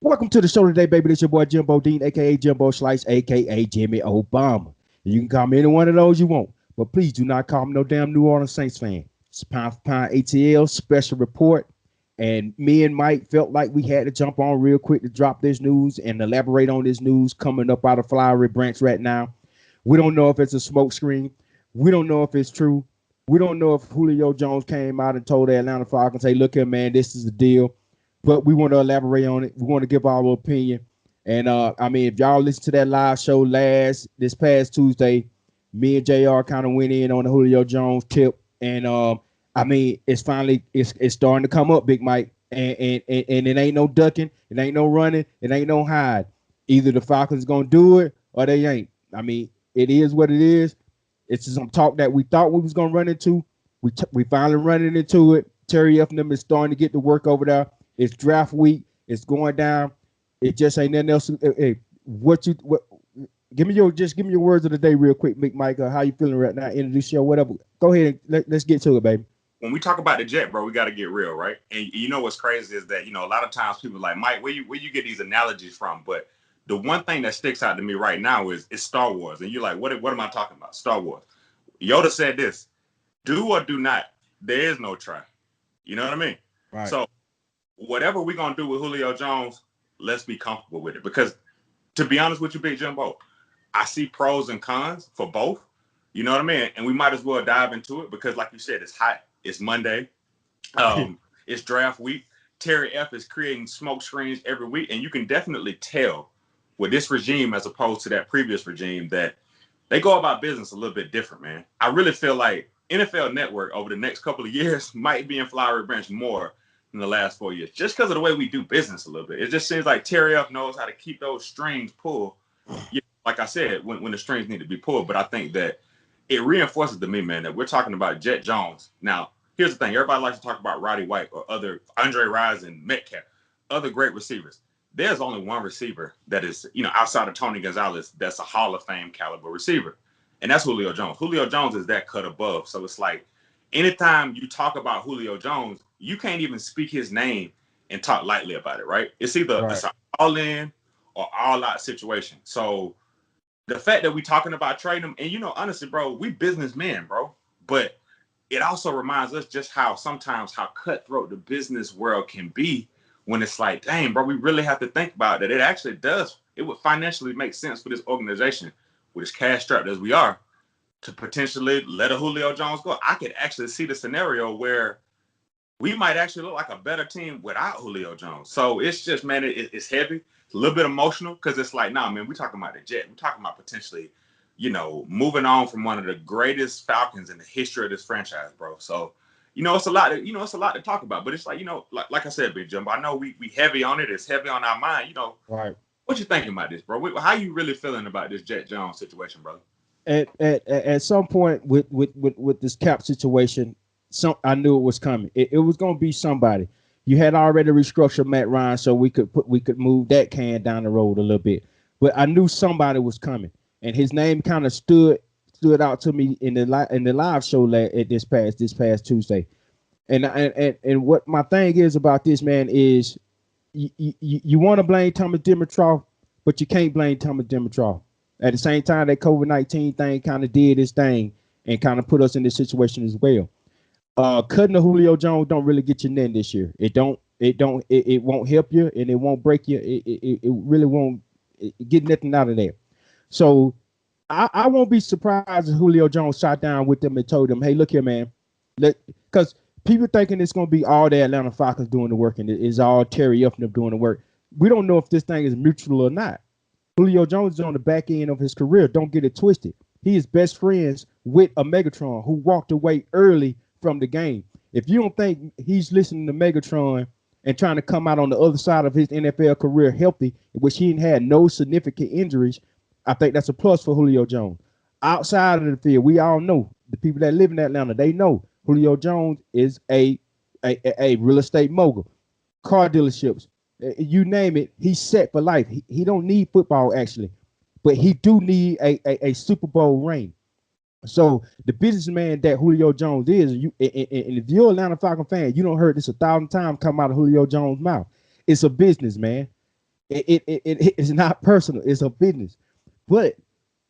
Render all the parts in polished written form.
Welcome to the show today, baby. This your boy Jimbo Dean, aka Jimbo Slice, aka Jimmy Obama. You can call me any one of those you want, but please do not call me no damn New Orleans Saints fan. It's pound for pound ATL special report, and me and Mike felt like we had to jump on real quick to drop this news and elaborate on this news coming up out of Flowery Branch right now. We don't know if it's a smoke screen. We don't know if it's true. We don't know if Julio Jones came out and told the Atlanta Falcons, "Hey, look here, man, this is the deal." But we want to elaborate on it. We want to give our opinion. And I mean, if y'all listen to that live show this past Tuesday, me and JR kind of went in on the Julio Jones tip. And I mean, it's starting to come up, Big Mike. And it ain't no ducking, it ain't no running, it ain't no hide. Either the Falcons gonna do it or they ain't. I mean, it is what it is. It's just some talk that we thought we was gonna run into. We finally running into it. Terry F. and them is starting to get to work over there. It's draft week. It's going down. It just ain't nothing else. Hey, give me your words of the day real quick, Mike. How you feeling right now? Introduce your whatever. Go ahead and let's get to it, baby. When we talk about the Jet, bro, we got to get real, right? And you know what's crazy is that, a lot of times people are like, Mike, where you get these analogies from? But the one thing that sticks out to me right now is Star Wars. And you're like, what am I talking about? Star Wars. Yoda said this, do or do not. There is no try. You know what I mean? Right. So whatever we're going to do with Julio Jones, let's be comfortable with it. Because to be honest with you, Big Jimbo, I see pros and cons for both. You know what I mean? And we might as well dive into it because, like you said, it's hot. It's Monday. It's draft week. Terry F is creating smoke screens every week. And you can definitely tell with this regime as opposed to that previous regime that they go about business a little bit different, man. I really feel like NFL Network over the next couple of years might be in Flowery Branch more in the last 4 years, just because of the way we do business a little bit. It just seems like Terry F knows how to keep those strings pulled. Like I said, when the strings need to be pulled. But I think that it reinforces to me, man, that we're talking about Jet Jones. Now, here's the thing. Everybody likes to talk about Roddy White or other Andre Rison, Metcalf, other great receivers. There's only one receiver that is, outside of Tony Gonzalez, that's a Hall of Fame caliber receiver. And that's Julio Jones. Julio Jones is that cut above. So it's like anytime you talk about Julio Jones, you can't even speak his name and talk lightly about it, right? It's either Right. it's an all-in or all-out situation. So the fact that we talking about trading him, and honestly, bro, we businessmen, bro. But it also reminds us just how cutthroat the business world can be when it's like, dang, bro, we really have to think about that. It actually does. It would financially make sense for this organization, with as cash strapped as we are, to potentially let a Julio Jones go. I could actually see the scenario where we might actually look like a better team without Julio Jones. So it's just, man, it's heavy. It's a little bit emotional because it's like, nah, man, we're talking about the Jet. We're talking about potentially, moving on from one of the greatest Falcons in the history of this franchise, bro. So, it's a lot. It's a lot to talk about. But it's like, like I said, Big Jumbo, I know we heavy on it. It's heavy on our mind. Right. What you thinking about this, bro? How you really feeling about this Jet Jones situation, brother? At some point with this cap situation, I knew it was coming. It was gonna be somebody. You had already restructured Matt Ryan, so we could move that can down the road a little bit. But I knew somebody was coming, and his name kind of stood out to me in the live show at this past Tuesday. And what my thing is about this, man, is you want to blame Thomas Dimitroff, but you can't blame Thomas Dimitroff. At the same time, that COVID-19 thing kind of did its thing and kind of put us in this situation as well. Cutting the Julio Jones don't really get you nothing this year. It won't help you and it won't break you. It really won't get nothing out of that. So I won't be surprised if Julio Jones sat down with them and told them, "Hey, look here, man, because people thinking it's gonna be all the Atlanta Falcons doing the work and it's all Terry F. doing the work. We don't know if this thing is mutual or not. Julio Jones is on the back end of his career. Don't get it twisted. He is best friends with a Megatron who walked away early from the game. If you don't think he's listening to Megatron and trying to come out on the other side of his NFL career healthy, which he had no significant injuries, I think that's a plus for Julio Jones. Outside of the field, we all know the people that live in Atlanta, they know Julio Jones is a real estate mogul, car dealerships, you name it, he's set for life. He don't need football actually, but he do need a Super Bowl ring. So the businessman that Julio Jones is, and if you're an Atlanta Falcon fan, you don't heard this 1,000 times come out of Julio Jones' mouth. It's a business, man. It's not personal. It's a business. But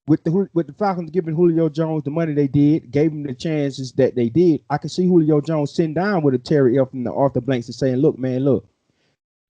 with the Falcons giving Julio Jones the money they did, gave him the chances that they did, I can see Julio Jones sitting down with a Terry Elf and the Arthur Blanks and saying, "Look, man, look,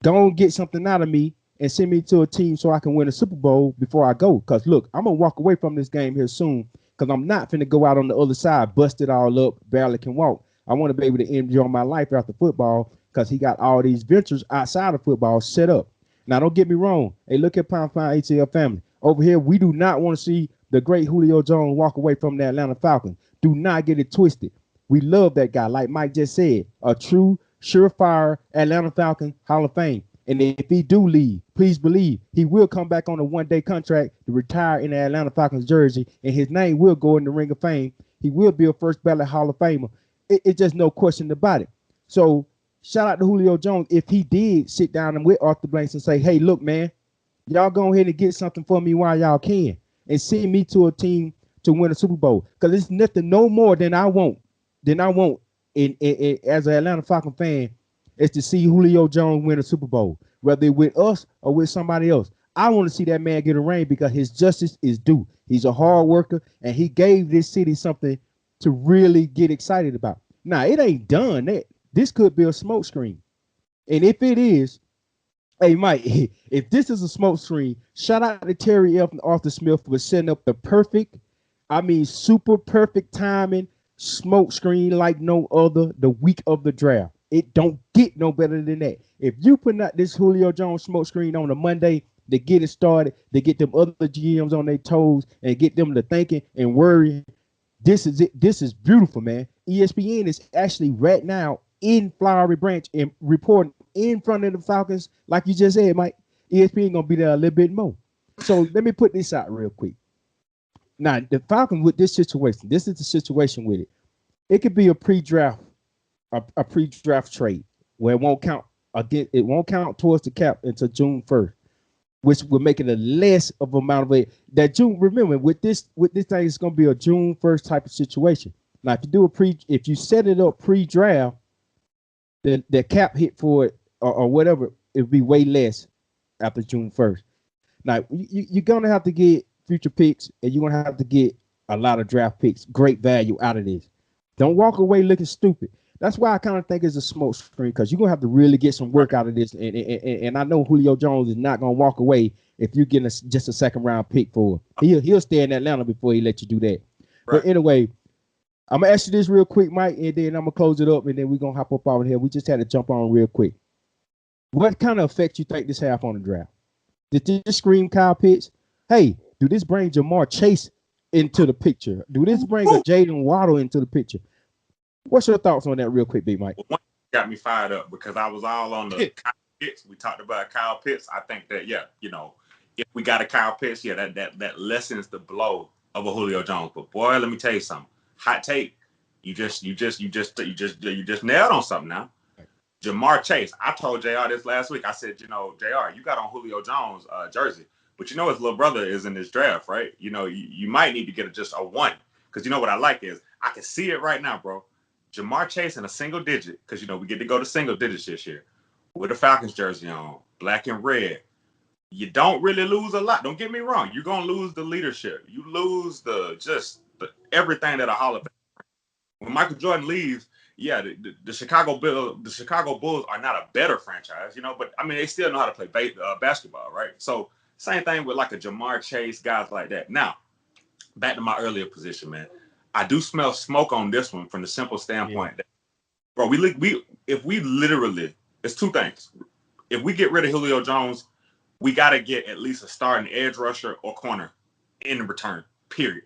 go and get something out of me and send me to a team so I can win a Super Bowl before I go. Cause look, I'm gonna walk away from this game here soon. Cause I'm not finna go out on the other side, busted all up, barely can walk. I want to be able to enjoy my life after football. Cause he got all these ventures outside of football set up. Now, don't get me wrong. Hey, look at Pound Pound ATL family over here. We do not want to see the great Julio Jones walk away from the Atlanta Falcons. Do not get it twisted. We love that guy, like Mike just said, a true surefire Atlanta Falcon Hall of Fame. And if he do leave, please believe he will come back on a one-day contract to retire in the Atlanta Falcons jersey, and his name will go in the Ring of Fame. He will be a first ballot Hall of Famer. It's just no question about it. So shout out to Julio Jones if he did sit down and with Arthur Blanks and say, "Hey, look, man, y'all go ahead and get something for me while y'all can, and send me to a team to win a Super Bowl. Because it's nothing no more than I want as an Atlanta Falcon fan is to see Julio Jones win a Super Bowl, whether it with us or with somebody else. I want to see that man get a ring because his justice is due. He's a hard worker and he gave this city something to really get excited about. Now, it ain't done. This could be a smokescreen. And if it is, hey, Mike, if this is a smoke screen, shout out to Terry F. and Arthur Smith for setting up the perfect, I mean, super perfect timing smoke screen like no other the week of the draft. It don't get no better than that. If you put out this Julio Jones smoke screen on a Monday to get it started, to get them other GMs on their toes and get them to thinking and worrying, this is it. This is beautiful, man. ESPN is actually right now in Flowery Branch and reporting in front of the Falcons, like you just said, Mike. ESPN gonna be there a little bit more. So let me put this out real quick. Now the Falcons with this situation, this is the situation with it. It could be a pre-draft, a pre-draft trade where it won't count again. It won't count towards the cap until June 1st, which will make it a less of amount of it. That June, remember, with this thing, it's gonna be a June 1st type of situation. Now, if you set it up pre-draft, the cap hit for it or whatever, it'll be way less after June 1st. Now, you're gonna have to get future picks, and you're gonna have to get a lot of draft picks, great value out of this. Don't walk away looking stupid. That's why I kind of think it's a smoke screen because you're gonna have to really get some work out of this. And I know Julio Jones is not gonna walk away if you're getting just a second round pick for him. He'll stay in Atlanta before he let you do that. Right. But anyway, I'm gonna ask you this real quick, Mike, and then I'm gonna close it up, and then we're gonna hop up out of here. We just had to jump on real quick. What kind of effect you think this have on the draft? Did this scream Kyle Pitts? Hey, do this bring Jamar Chase into the picture? Do this bring a Jaden Waddle into the picture? What's your thoughts on that, real quick, Big Mike? Well, one got me fired up because I was all on the Kyle Pitts. We talked about Kyle Pitts. I think that if we got a Kyle Pitts, yeah, that lessens the blow of a Julio Jones. But boy, let me tell you something. Hot take. You just nailed on something now. Jamar Chase. I told JR this last week. I said, JR, you got on Julio Jones jersey, but his little brother is in this draft, right? You might need to get just a one because what I like is I can see it right now, bro. Jamar Chase in a single digit because we get to go to single digits this year with a Falcons jersey on, black and red. You don't really lose a lot. Don't get me wrong. You're gonna lose the leadership. You lose the everything that a Hall of Fame. When Michael Jordan leaves, yeah, the Chicago Bulls are not a better franchise, but I mean they still know how to play basketball, right? So same thing with like a Jamar Chase, guys like that. Now back to my earlier position, man. I do smell smoke on this one from the simple Yeah. standpoint that, bro, we if we literally, it's two things. If we get rid of Julio Jones, we got to get at least a starting edge rusher or corner in return. Period.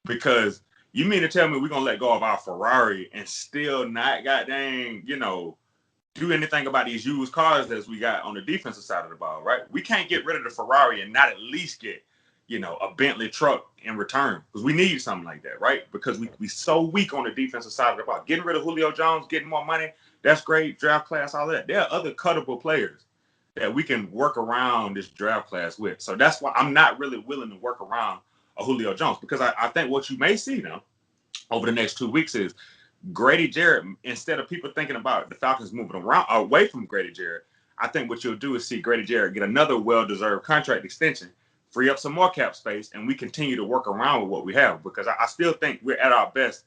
Because you mean to tell me we're gonna let go of our Ferrari and still not goddamn, do anything about these used cars that we got on the defensive side of the ball, right? We can't get rid of the Ferrari and not at least get, a Bentley truck in return because we need something like that, right? Because we so weak on the defensive side of the ball. Getting rid of Julio Jones, getting more money, that's great. Draft class, all that. There are other cuttable players that we can work around this draft class with. So that's why I'm not really willing to work around a Julio Jones because I think what you may see now over the next 2 weeks is Grady Jarrett, instead of people thinking about the Falcons moving around away from Grady Jarrett, I think what you'll do is see Grady Jarrett get another well-deserved contract extension, free up some more cap space, and we continue to work around with what we have. Because I still think we're at our best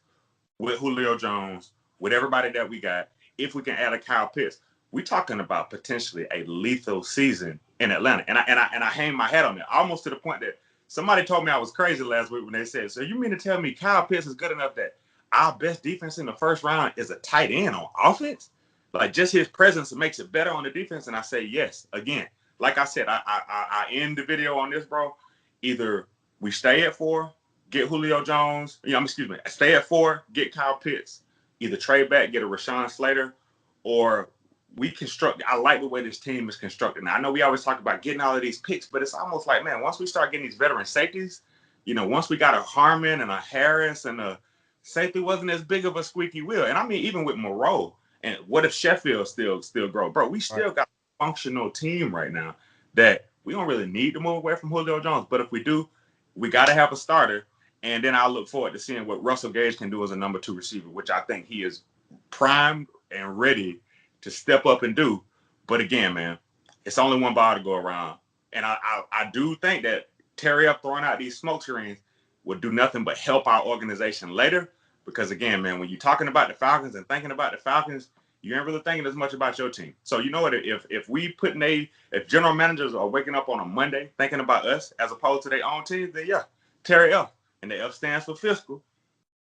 with Julio Jones, with everybody that we got. If we can add a Kyle Pitts, we're talking about potentially a lethal season in Atlanta. And I hang my hat on it, almost to the point that somebody told me I was crazy last week when they said, "So you mean to tell me Kyle Pitts is good enough that our best defense in the first round is a tight end on offense? Like just his presence makes it better on the defense?" And I say yes. Again, like I said, I end the video on this, bro. Either we stay at 4, get Julio Jones. Excuse me. Stay at 4, get Kyle Pitts. Either trade back, get a Rashawn Slater, or we construct. I like the way this team is constructed. Now I know we always talk about getting all of these picks, but it's almost like, man, once we start getting these veteran safeties, once we got a Harmon and a Harris and a safety wasn't as big of a squeaky wheel. And I mean, even with Moreau, and what if Sheffield still grow, bro? We still got a functional team right now that we don't really need to move away from Julio Jones. But if we do, we got to have a starter. And then I look forward to seeing what Russell Gage can do as a number 2 receiver, which I think he is primed and ready to step up and do. But again, man, it's only one ball to go around. And I do think that Terry up throwing out these smoke screens would do nothing but help our organization later. Because again, man, when you're talking about the Falcons and thinking about the Falcons, you ain't really thinking as much about your team. So you know what? If general managers are waking up on a Monday thinking about us as opposed to their own teams, then yeah, Terry F. And the F stands for fiscal.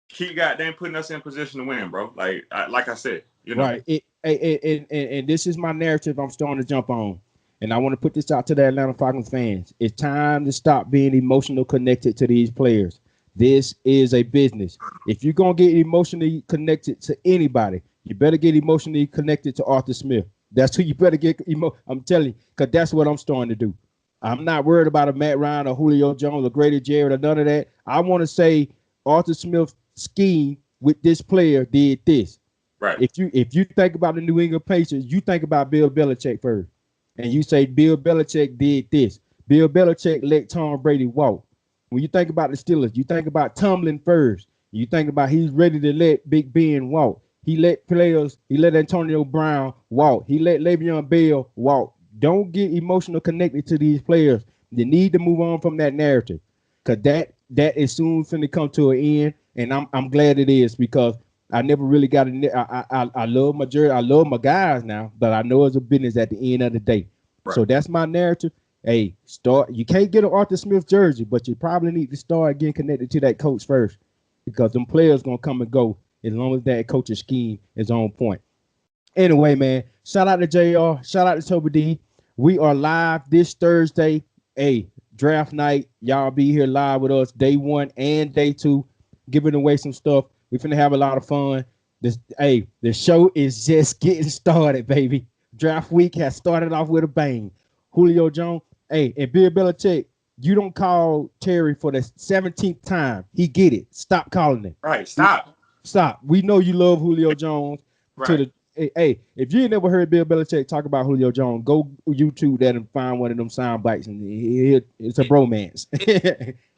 Keep goddamn putting us in position to win, bro. Like I said, Right. And this is my narrative I'm starting to jump on. And I want to put this out to the Atlanta Falcons fans. It's time to stop being emotional connected to these players. This is a business. If you're going to get emotionally connected to anybody, you better get emotionally connected to Arthur Smith. That's who you better get. I'm telling you, because that's what I'm starting to do. I'm not worried about a Matt Ryan or Julio Jones or Grady Jarrett or none of that. I want to say Arthur Smith's scheme with this player did this. Right. If you think about the New England Patriots, you think about Bill Belichick first, and you say Bill Belichick did this. Bill Belichick let Tom Brady walk. When you think about the Steelers, you think about Tomlin first. You think about he's ready to let Big Ben walk. He let players. He let Antonio Brown walk. He let Le'Veon Bell walk. Don't get emotional connected to these players. You need to move on from that narrative, cause that is soon finna come to an end, and I'm glad it is because I never really got I love my jersey. I love my guys now, but I know it's a business at the end of the day. Right. So that's my narrative. Hey, start. You can't get an Arthur Smith jersey, but you probably need to start getting connected to that coach first, because them players gonna come and go as long as that coach's scheme is on point. Anyway, man, shout out to JR. Shout out to Toby D. We are live this Thursday. Hey, draft night. Y'all be here live with us day 1 and day 2, giving away some stuff. We finna have a lot of fun. The show is just getting started, baby. Draft week has started off with a bang. Julio Jones, hey, and Bill Belichick, you don't call Terry for the 17th time. He get it. Stop calling him. Right. Stop. Stop. We know you love Julio Jones. To Right. the hey, if you ain't never heard Bill Belichick talk about Julio Jones, go YouTube that and find one of them sound bites, and it's a bromance.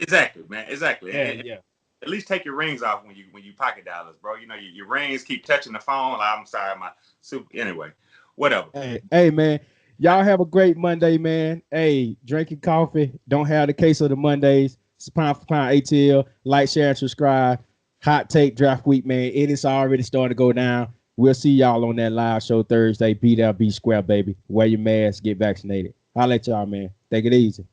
Exactly, man. Exactly. Yeah, And yeah. at least take your rings off when you pocket dollars, bro. Your rings keep touching the phone. I'm sorry, my super. Anyway, whatever. Hey, man. Y'all have a great Monday, man. Hey, drinking coffee. Don't have the case of the Mondays. It's pound for pound ATL. Like, share, and subscribe. Hot take draft week, man. It is already starting to go down. We'll see y'all on that live show Thursday. Be there, be square, baby. Wear your mask, get vaccinated. Holla at y'all, man. Take it easy.